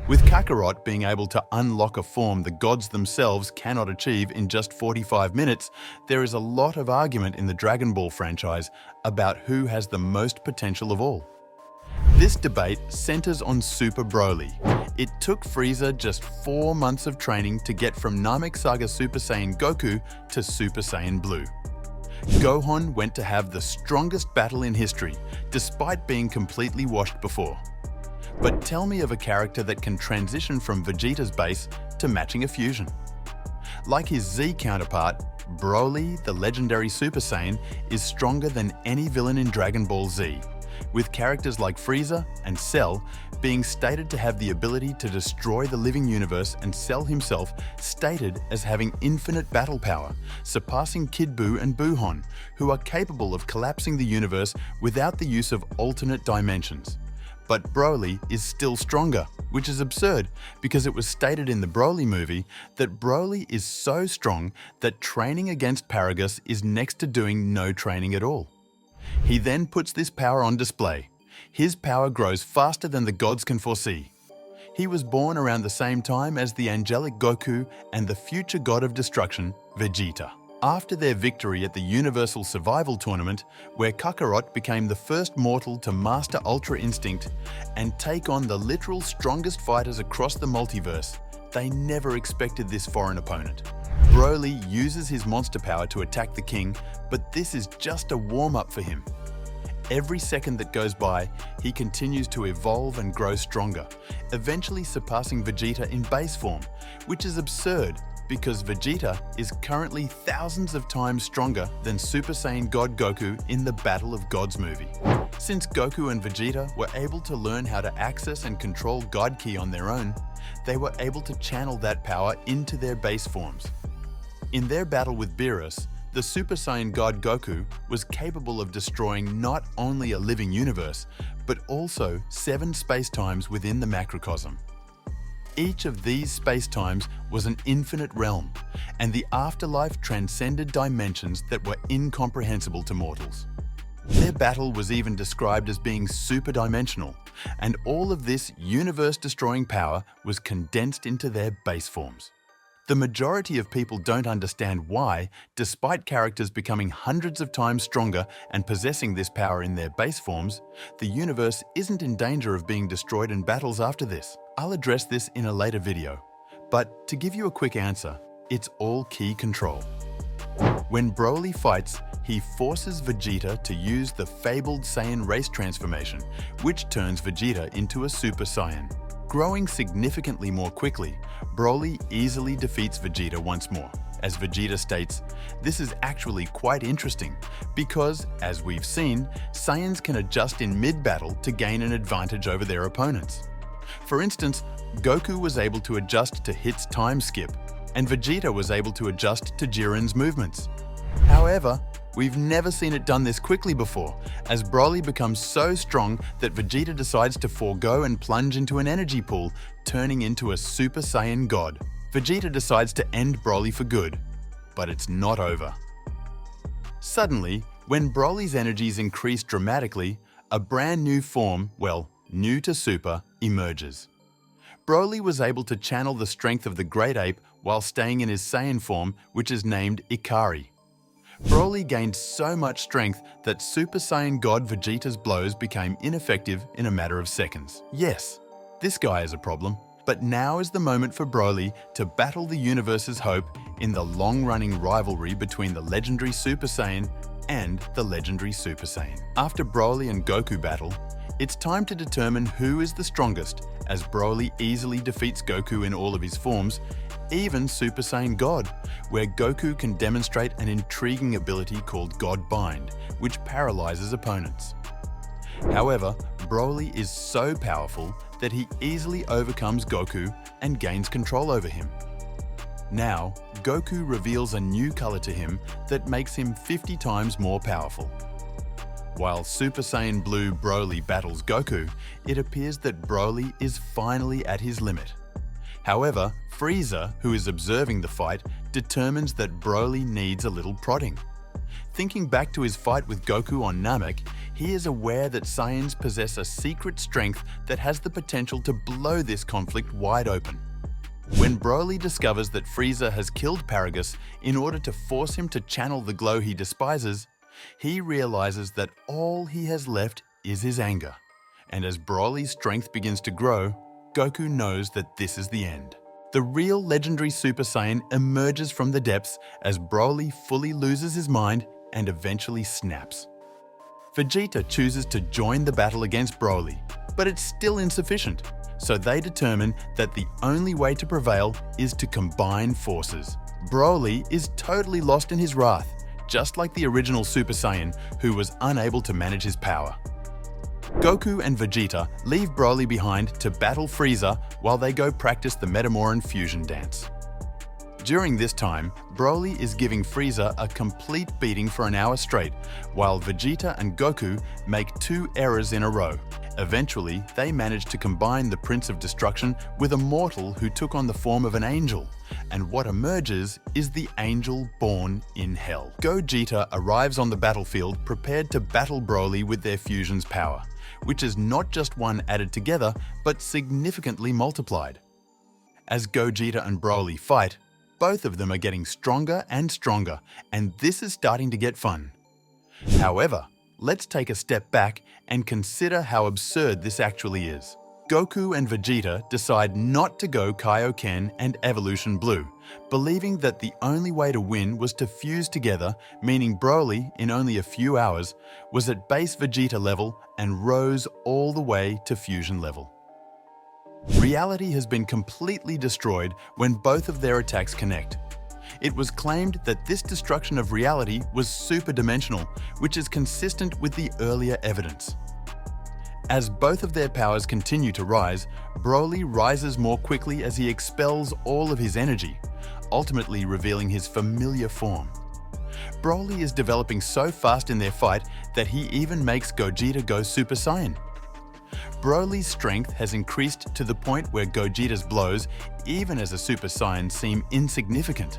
With Kakarot being able to unlock a form the gods themselves cannot achieve in just 45 minutes, there is a lot of argument in the Dragon Ball franchise about who has the most potential of all. This debate centers on Super Broly. It took Frieza just 4 months of training to get from Namek Saga Super Saiyan Goku to Super Saiyan Blue. Gohan went to have the strongest battle in history, despite being completely washed before. But tell me of a character that can transition from Vegeta's base to matching a fusion. Like his Z counterpart, Broly, the legendary Super Saiyan, is stronger than any villain in Dragon Ball Z, with characters like Frieza and Cell being stated to have the ability to destroy the living universe, and Cell himself stated as having infinite battle power, surpassing Kid Buu and Buhon, who are capable of collapsing the universe without the use of alternate dimensions. But Broly is still stronger, which is absurd because it was stated in the Broly movie that Broly is so strong that training against Paragus is next to doing no training at all. He then puts this power on display. His power grows faster than the gods can foresee. He was born around the same time as the angelic Goku and the future god of destruction, Vegeta. After their victory at the Universal Survival Tournament, where Kakarot became the first mortal to master Ultra Instinct and take on the literal strongest fighters across the multiverse, they never expected this foreign opponent. Broly uses his monster power to attack the king, but this is just a warm-up for him. Every second that goes by, he continues to evolve and grow stronger, eventually surpassing Vegeta in base form, which is absurd because Vegeta is currently thousands of times stronger than Super Saiyan God Goku in the Battle of Gods movie. Since Goku and Vegeta were able to learn how to access and control God Ki on their own, they were able to channel that power into their base forms. In their battle with Beerus, the Super Saiyan God Goku was capable of destroying not only a living universe, but also 7 spacetimes within the macrocosm. Each of these spacetimes was an infinite realm, and the afterlife transcended dimensions that were incomprehensible to mortals. Their battle was even described as being super-dimensional, and all of this universe-destroying power was condensed into their base forms. The majority of people don't understand why, despite characters becoming hundreds of times stronger and possessing this power in their base forms, the universe isn't in danger of being destroyed in battles after this. I'll address this in a later video, but to give you a quick answer, it's all Ki control. When Broly fights, he forces Vegeta to use the fabled Saiyan race transformation, which turns Vegeta into a Super Saiyan. Growing significantly more quickly, Broly easily defeats Vegeta once more. As Vegeta states, this is actually quite interesting because, as we've seen, Saiyans can adjust in mid-battle to gain an advantage over their opponents. For instance, Goku was able to adjust to Hit's time skip, and Vegeta was able to adjust to Jiren's movements. However, we've never seen it done this quickly before, as Broly becomes so strong that Vegeta decides to forego and plunge into an energy pool, turning into a Super Saiyan God. Vegeta decides to end Broly for good, but it's not over. Suddenly, when Broly's energies increase dramatically, a brand new form, well, new to Super, emerges. Broly was able to channel the strength of the Great Ape while staying in his Saiyan form, which is named Ikari. Broly gained so much strength that Super Saiyan God Vegeta's blows became ineffective in a matter of seconds. Yes, this guy is a problem, but now is the moment for Broly to battle the universe's hope in the long-running rivalry between the legendary Super Saiyan and the legendary Super Saiyan. After Broly and Goku battle, it's time to determine who is the strongest, as Broly easily defeats Goku in all of his forms, even Super Saiyan God, where Goku can demonstrate an intriguing ability called God Bind, which paralyzes opponents. However, Broly is so powerful that he easily overcomes Goku and gains control over him. Now, Goku reveals a new color to him that makes him 50 times more powerful. While Super Saiyan Blue Broly battles Goku, it appears that Broly is finally at his limit. However, Frieza, who is observing the fight, determines that Broly needs a little prodding. Thinking back to his fight with Goku on Namek, he is aware that Saiyans possess a secret strength that has the potential to blow this conflict wide open. When Broly discovers that Frieza has killed Paragus in order to force him to channel the glow he despises, he realizes that all he has left is his anger. And as Broly's strength begins to grow, Goku knows that this is the end. The real legendary Super Saiyan emerges from the depths as Broly fully loses his mind and eventually snaps. Vegeta chooses to join the battle against Broly, but it's still insufficient, so they determine that the only way to prevail is to combine forces. Broly is totally lost in his wrath, just like the original Super Saiyan who was unable to manage his power. Goku and Vegeta leave Broly behind to battle Frieza while they go practice the Metamoran fusion dance. During this time, Broly is giving Frieza a complete beating for an hour straight, while Vegeta and Goku make 2 errors in a row. Eventually, they manage to combine the Prince of Destruction with a mortal who took on the form of an angel, and what emerges is the angel born in hell. Gogeta arrives on the battlefield prepared to battle Broly with their fusion's power, which is not just one added together, but significantly multiplied. As Gogeta and Broly fight, both of them are getting stronger and stronger, and this is starting to get fun. However, let's take a step back and consider how absurd this actually is. Goku and Vegeta decide not to go Kaioken and Evolution Blue, believing that the only way to win was to fuse together, meaning Broly, in only a few hours, was at base Vegeta level and rose all the way to fusion level. Reality has been completely destroyed when both of their attacks connect. It was claimed that this destruction of reality was superdimensional, which is consistent with the earlier evidence. As both of their powers continue to rise, Broly rises more quickly as he expels all of his energy, ultimately revealing his familiar form. Broly is developing so fast in their fight that he even makes Gogeta go Super Saiyan. Broly's strength has increased to the point where Gogeta's blows, even as a Super Saiyan, seem insignificant.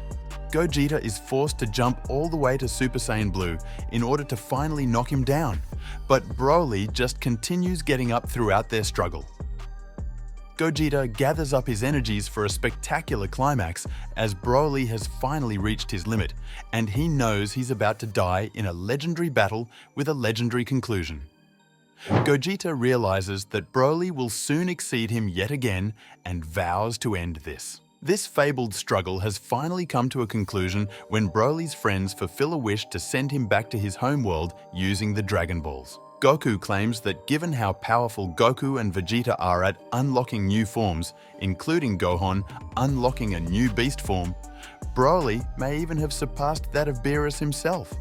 Gogeta is forced to jump all the way to Super Saiyan Blue in order to finally knock him down, but Broly just continues getting up throughout their struggle. Gogeta gathers up his energies for a spectacular climax as Broly has finally reached his limit, and he knows he's about to die in a legendary battle with a legendary conclusion. Gogeta realizes that Broly will soon exceed him yet again and vows to end this. This fabled struggle has finally come to a conclusion when Broly's friends fulfill a wish to send him back to his homeworld using the Dragon Balls. Goku claims that given how powerful Goku and Vegeta are at unlocking new forms, including Gohan unlocking a new beast form, Broly may even have surpassed that of Beerus himself.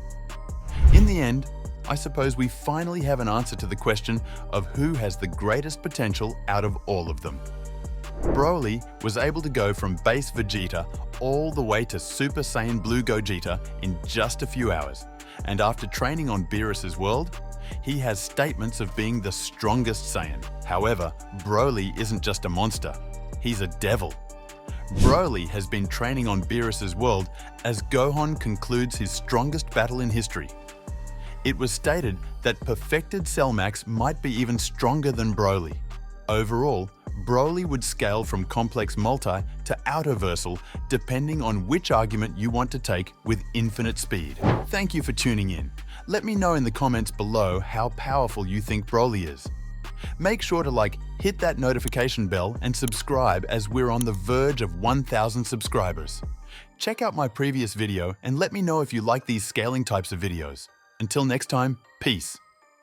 In the end, I suppose we finally have an answer to the question of who has the greatest potential out of all of them. Broly was able to go from base Vegeta all the way to Super Saiyan Blue Gogeta in just a few hours, and after training on Beerus's world, he has statements of being the strongest Saiyan. However, Broly isn't just a monster, he's a devil. Broly has been training on Beerus's world as Gohan concludes his strongest battle in history. It was stated that perfected Cellmax might be even stronger than Broly. Overall, Broly would scale from complex multi to outerversal depending on which argument you want to take with infinite speed. Thank you for tuning in. Let me know in the comments below how powerful you think Broly is. Make sure to hit that notification bell and subscribe as we're on the verge of 1,000 subscribers. Check out my previous video and let me know if you like these scaling types of videos. Until next time, peace.